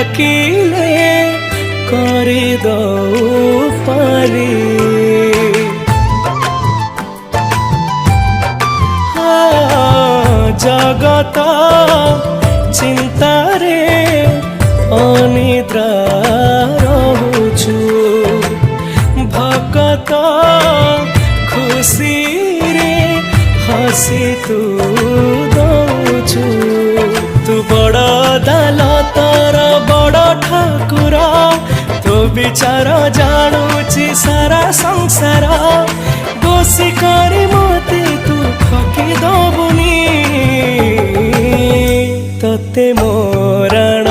ডাকিলে করে দৌ পারি জগত চিন্তারে অনিদ্রা রহুছু ভকত খুশিরে হসি তু দৌছু তু বড় দালতর বড় ঠাকুর তো বিচার জাণুছি সারা সংসার দোষী করে মতে তু ঠকি দবুনি তোতে মোରଣ